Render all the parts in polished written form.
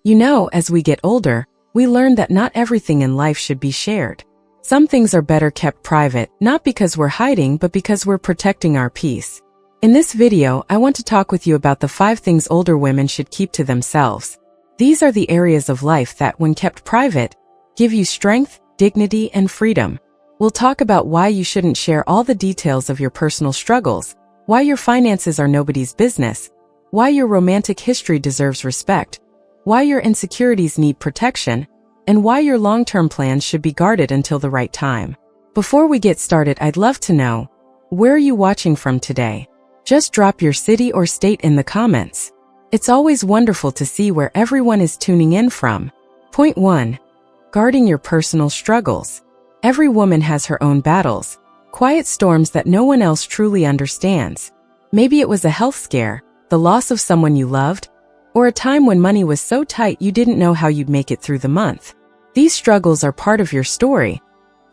As we get older, we learn that not everything in life should be shared. Some things are better kept private, not because we're hiding, but because we're protecting our peace. In this video, I want to talk with you about the 5 things older women should keep to themselves. These are the areas of life that, when kept private, give you strength, dignity, and freedom. We'll talk about why you shouldn't share all the details of your personal struggles, why your finances are nobody's business, why your romantic history deserves respect, why your insecurities need protection, and why your long-term plans should be guarded until the right time. Before we get started, I'd love to know, where are you watching from today? Just drop your city or state in the comments. It's always wonderful to see where everyone is tuning in from. Point 1. Guarding your personal struggles. Every woman has her own battles, quiet storms that no one else truly understands. Maybe it was a health scare, the loss of someone you loved, or a time when money was so tight you didn't know how you'd make it through the month. These struggles are part of your story,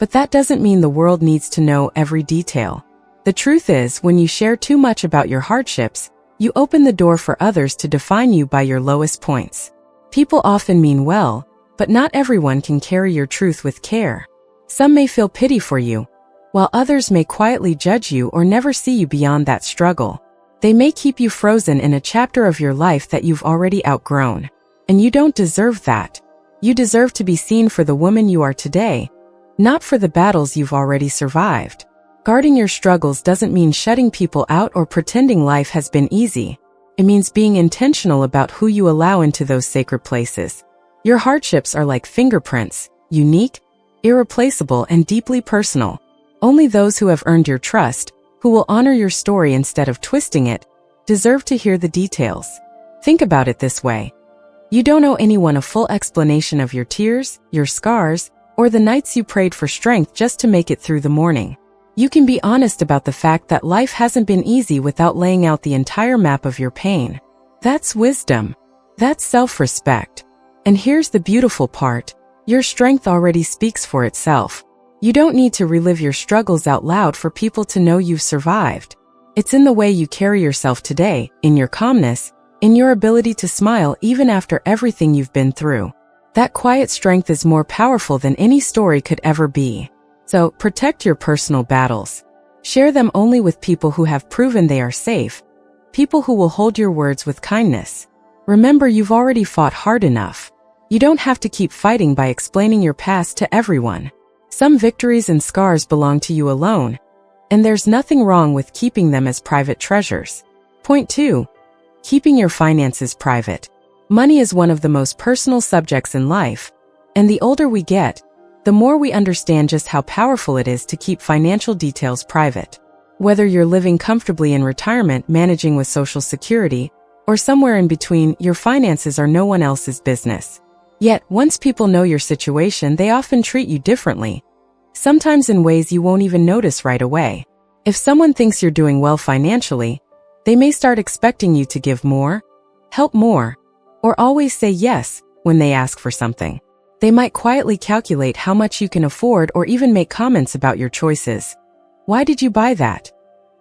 but that doesn't mean the world needs to know every detail. The truth is, when you share too much about your hardships, you open the door for others to define you by your lowest points. People often mean well, but not everyone can carry your truth with care. Some may feel pity for you, while others may quietly judge you or never see you beyond that struggle. They may keep you frozen in a chapter of your life that you've already outgrown. And you don't deserve that. You deserve to be seen for the woman you are today, not for the battles you've already survived. Guarding your struggles doesn't mean shutting people out or pretending life has been easy. It means being intentional about who you allow into those sacred places. Your hardships are like fingerprints, unique, irreplaceable, and deeply personal. Only those who have earned your trust, who will honor your story instead of twisting it, deserve to hear the details. Think about it this way. You don't owe anyone a full explanation of your tears, your scars, or the nights you prayed for strength just to make it through the morning. You can be honest about the fact that life hasn't been easy without laying out the entire map of your pain. That's wisdom. That's self-respect. And here's the beautiful part. Your strength already speaks for itself. You don't need to relive your struggles out loud for people to know you've survived. It's in the way you carry yourself today, in your calmness, in your ability to smile even after everything you've been through. That quiet strength is more powerful than any story could ever be. So, protect your personal battles. Share them only with people who have proven they are safe, people who will hold your words with kindness. Remember, you've already fought hard enough. You don't have to keep fighting by explaining your past to everyone. Some victories and scars belong to you alone, and there's nothing wrong with keeping them as private treasures. Point 2. Keeping your finances private. Money is one of the most personal subjects in life, and the older we get, the more we understand just how powerful it is to keep financial details private. Whether you're living comfortably in retirement, managing with Social Security, or somewhere in between, your finances are no one else's business. Yet, once people know your situation, they often treat you differently, sometimes in ways you won't even notice right away. If someone thinks you're doing well financially, they may start expecting you to give more, help more, or always say yes when they ask for something. They might quietly calculate how much you can afford or even make comments about your choices. Why did you buy that?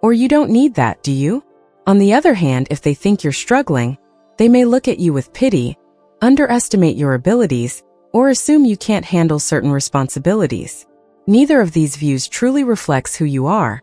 Or you don't need that, do you? On the other hand, if they think you're struggling, they may look at you with pity, underestimate your abilities, or assume you can't handle certain responsibilities. Neither of these views truly reflects who you are,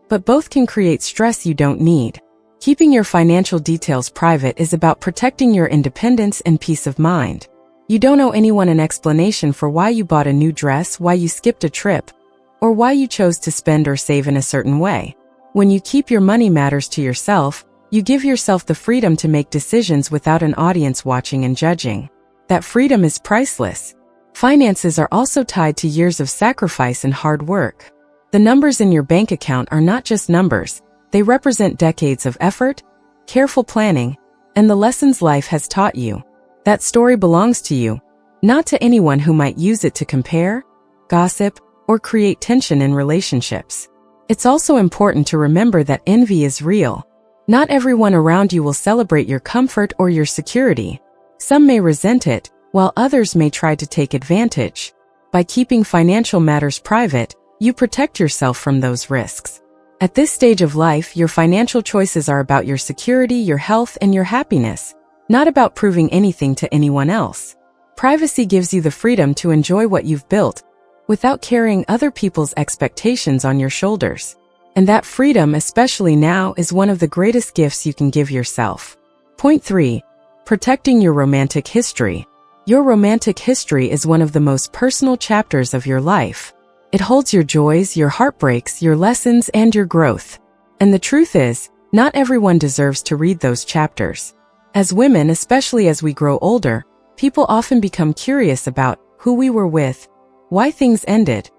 but both can create stress you don't need. Keeping your financial details private is about protecting your independence and peace of mind. You don't owe anyone an explanation for why you bought a new dress, why you skipped a trip, or why you chose to spend or save in a certain way. When you keep your money matters to yourself, you give yourself the freedom to make decisions without an audience watching and judging. That freedom is priceless. Finances are also tied to years of sacrifice and hard work. The numbers in your bank account are not just numbers, they represent decades of effort, careful planning, and the lessons life has taught you. That story belongs to you, not to anyone who might use it to compare, gossip, or create tension in relationships. It's also important to remember that envy is real. Not everyone around you will celebrate your comfort or your security. Some may resent it, while others may try to take advantage. By keeping financial matters private, you protect yourself from those risks. At this stage of life, your financial choices are about your security, your health, and your happiness. not about proving anything to anyone else. Privacy gives you the freedom to enjoy what you've built without carrying other people's expectations on your shoulders. And that freedom, especially now, is one of the greatest gifts you can give yourself. Point 3. Protecting your romantic history. Your romantic history is one of the most personal chapters of your life. It holds your joys, your heartbreaks, your lessons, and your growth. And the truth is, not everyone deserves to read those chapters. As women, especially as we grow older, people often become curious about who we were with, why things ended,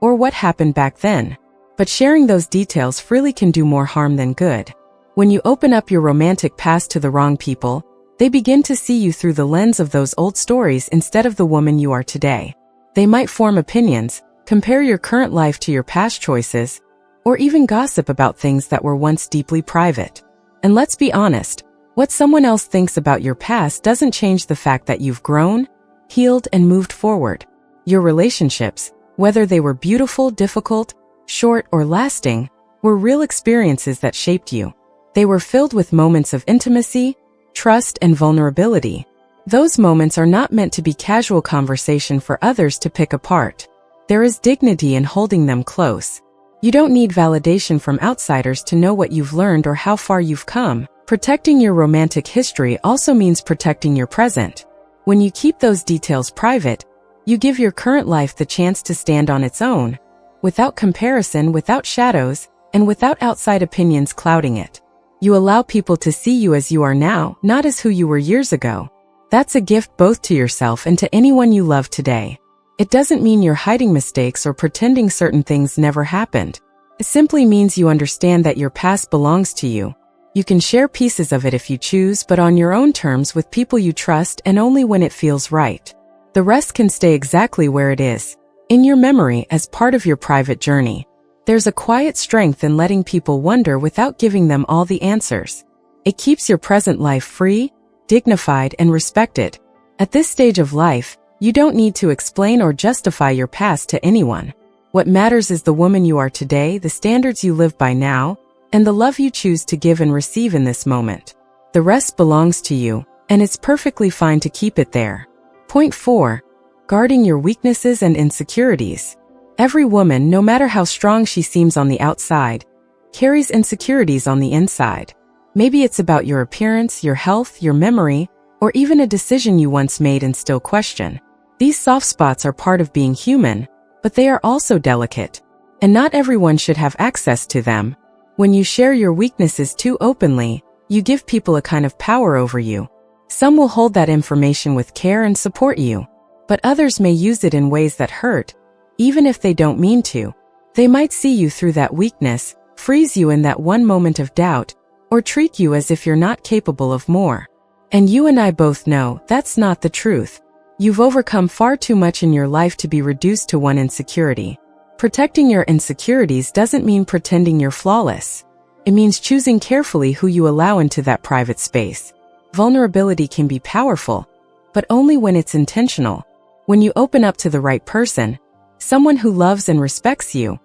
or what happened back then. But sharing those details freely can do more harm than good. When you open up your romantic past to the wrong people, they begin to see you through the lens of those old stories instead of the woman you are today. They might form opinions, compare your current life to your past choices, or even gossip about things that were once deeply private. And let's be honest, what someone else thinks about your past doesn't change the fact that you've grown, healed, and moved forward. Your relationships, whether they were beautiful, difficult, short, or lasting, were real experiences that shaped you. They were filled with moments of intimacy, trust, and vulnerability. Those moments are not meant to be casual conversation for others to pick apart. There is dignity in holding them close. You don't need validation from outsiders to know what you've learned or how far you've come. Protecting your romantic history also means protecting your present. When you keep those details private, you give your current life the chance to stand on its own, without comparison, without shadows, and without outside opinions clouding it. You allow people to see you as you are now, not as who you were years ago. That's a gift both to yourself and to anyone you love today. It doesn't mean you're hiding mistakes or pretending certain things never happened. It simply means you understand that your past belongs to you. You can share pieces of it if you choose, but on your own terms with people you trust and only when it feels right. The rest can stay exactly where it is, in your memory as part of your private journey. There's a quiet strength in letting people wonder without giving them all the answers. It keeps your present life free, dignified, and respected. At this stage of life, you don't need to explain or justify your past to anyone. What matters is the woman you are today, the standards you live by now, and the love you choose to give and receive in this moment. The rest belongs to you, and it's perfectly fine to keep it there. Point 4. Guarding your weaknesses and insecurities. Every woman, no matter how strong she seems on the outside, carries insecurities on the inside. Maybe it's about your appearance, your health, your memory, or even a decision you once made and still question. These soft spots are part of being human, but they are also delicate, and not everyone should have access to them. When you share your weaknesses too openly, you give people a kind of power over you. Some will hold that information with care and support you, but others may use it in ways that hurt, even if they don't mean to. They might see you through that weakness, freeze you in that one moment of doubt, or treat you as if you're not capable of more. And you and I both know that's not the truth. You've overcome far too much in your life to be reduced to one insecurity. Protecting your insecurities doesn't mean pretending you're flawless. It means choosing carefully who you allow into that private space. Vulnerability can be powerful, but only when it's intentional. When you open up to the right person, someone who loves and respects you,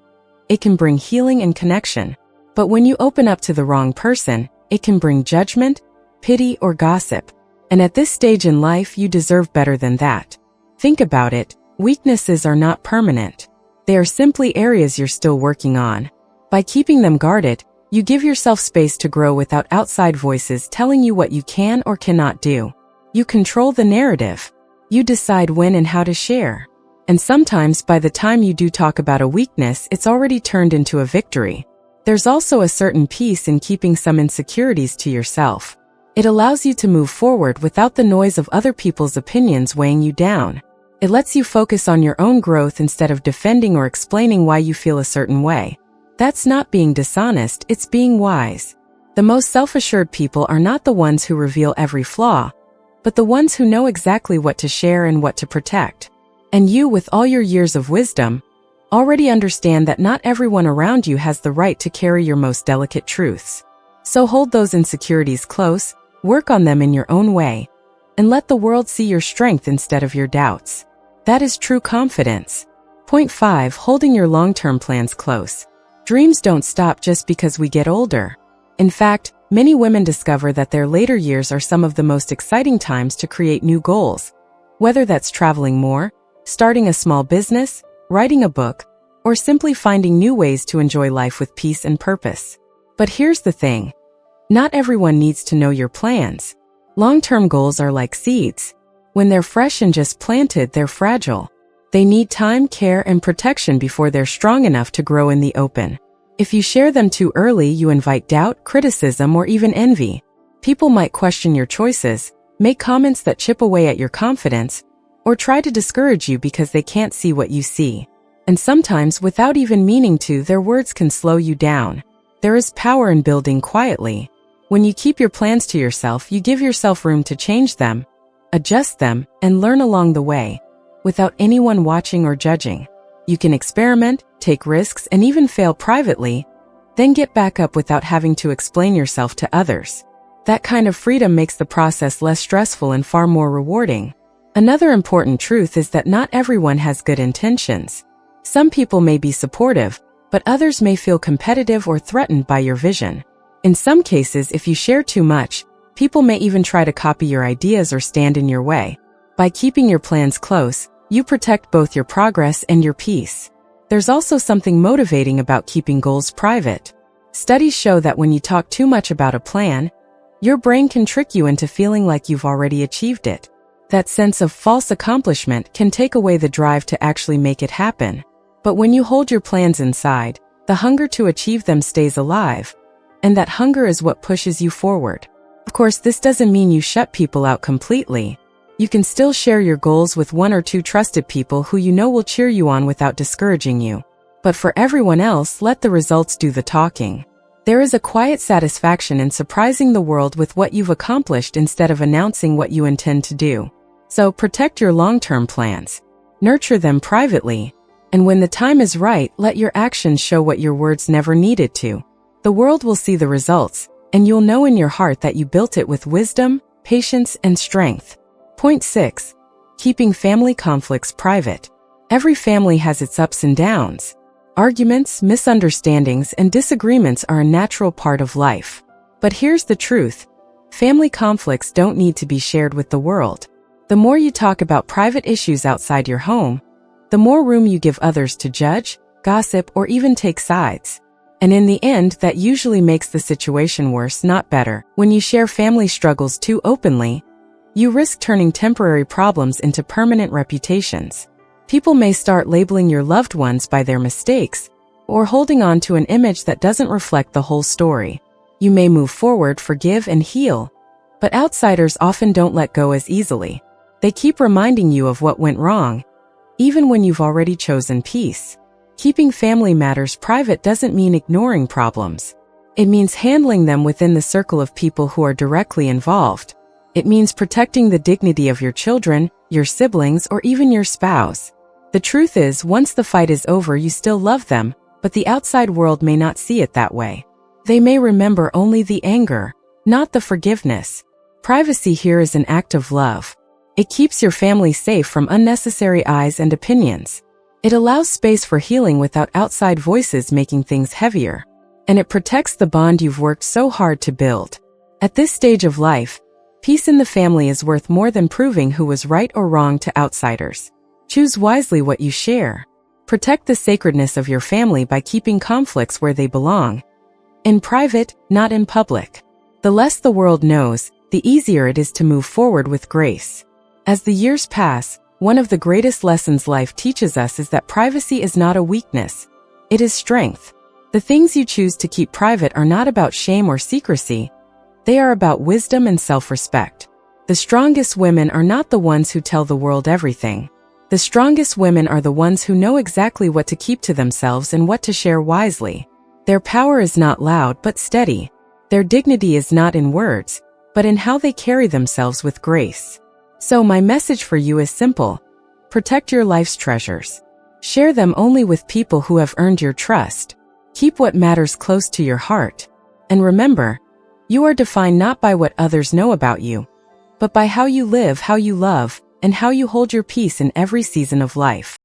it can bring healing and connection. But when you open up to the wrong person, it can bring judgment, pity, or gossip. And at this stage in life, you deserve better than that. Think about it. Weaknesses are not permanent. They are simply areas you're still working on. By keeping them guarded, you give yourself space to grow without outside voices telling you what you can or cannot do. You control the narrative. You decide when and how to share. And sometimes by the time you do talk about a weakness, it's already turned into a victory. There's also a certain peace in keeping some insecurities to yourself. It allows you to move forward without the noise of other people's opinions weighing you down. It lets you focus on your own growth instead of defending or explaining why you feel a certain way. That's not being dishonest, it's being wise. The most self-assured people are not the ones who reveal every flaw, but the ones who know exactly what to share and what to protect. And you, with all your years of wisdom, already understand that not everyone around you has the right to carry your most delicate truths. So hold those insecurities close, work on them in your own way, and let the world see your strength instead of your doubts. That is true confidence. Point 5. Holding your long-term plans close. Dreams don't stop just because we get older. In fact, Many women discover that their later years are some of the most exciting times to create new goals. Whether that's traveling more, starting a small business, writing a book, or simply finding new ways to enjoy life with peace and purpose. But here's the thing. Not everyone needs to know your plans. Long-term goals are like seeds. When they're fresh and just planted, they're fragile. They need time, care, and protection before they're strong enough to grow in the open. If you share them too early, you invite doubt, criticism, or even envy. People might question your choices, make comments that chip away at your confidence, or try to discourage you because they can't see what you see. And sometimes, without even meaning to, their words can slow you down. There is power in building quietly. When you keep your plans to yourself, you give yourself room to change them, adjust them, and learn along the way, without anyone watching or judging. You can experiment, take risks, and even fail privately, then get back up without having to explain yourself to others. That kind of freedom makes the process less stressful and far more rewarding. Another important truth is that not everyone has good intentions. Some people may be supportive, but others may feel competitive or threatened by your vision. In some cases, if you share too much, people may even try to copy your ideas or stand in your way. By keeping your plans close, you protect both your progress and your peace. There's also something motivating about keeping goals private. Studies show that when you talk too much about a plan, your brain can trick you into feeling like you've already achieved it. That sense of false accomplishment can take away the drive to actually make it happen. But when you hold your plans inside, the hunger to achieve them stays alive. And that hunger is what pushes you forward. Of course, this doesn't mean you shut people out completely. You can still share your goals with one or two trusted people who you know will cheer you on without discouraging you. But for everyone else, let the results do the talking. There is a quiet satisfaction in surprising the world with what you've accomplished instead of announcing what you intend to do. So protect your long-term plans. Nurture them privately. And when the time is right, let your actions show what your words never needed to. The world will see the results, and you'll know in your heart that you built it with wisdom, patience, and strength. Point 6. Keeping family conflicts private. Every family has its ups and downs. Arguments, misunderstandings, and disagreements are a natural part of life. But here's the truth. Family conflicts don't need to be shared with the world. The more you talk about private issues outside your home, the more room you give others to judge, gossip, or even take sides. And in the end, that usually makes the situation worse, not better. When you share family struggles too openly, you risk turning temporary problems into permanent reputations. People may start labeling your loved ones by their mistakes, or holding on to an image that doesn't reflect the whole story. You may move forward, forgive, and heal, but outsiders often don't let go as easily. They keep reminding you of what went wrong, even when you've already chosen peace. Keeping family matters private doesn't mean ignoring problems. It means handling them within the circle of people who are directly involved. It means protecting the dignity of your children, your siblings, or even your spouse. The truth is, once the fight is over, you still love them, but the outside world may not see it that way. They may remember only the anger, not the forgiveness. Privacy here is an act of love. It keeps your family safe from unnecessary eyes and opinions. It allows space for healing without outside voices making things heavier. And it protects the bond you've worked so hard to build. At this stage of life, peace in the family is worth more than proving who was right or wrong to outsiders. Choose wisely what you share. Protect the sacredness of your family by keeping conflicts where they belong. In private, not in public. The less the world knows, the easier it is to move forward with grace. As the years pass, one of the greatest lessons life teaches us is that privacy is not a weakness. It is strength. The things you choose to keep private are not about shame or secrecy. They are about wisdom and self-respect. The strongest women are not the ones who tell the world everything. The strongest women are the ones who know exactly what to keep to themselves and what to share wisely. Their power is not loud but steady. Their dignity is not in words, but in how they carry themselves with grace. So my message for you is simple. Protect your life's treasures. Share them only with people who have earned your trust. Keep what matters close to your heart. And remember, you are defined not by what others know about you, but by how you live, how you love, and how you hold your peace in every season of life.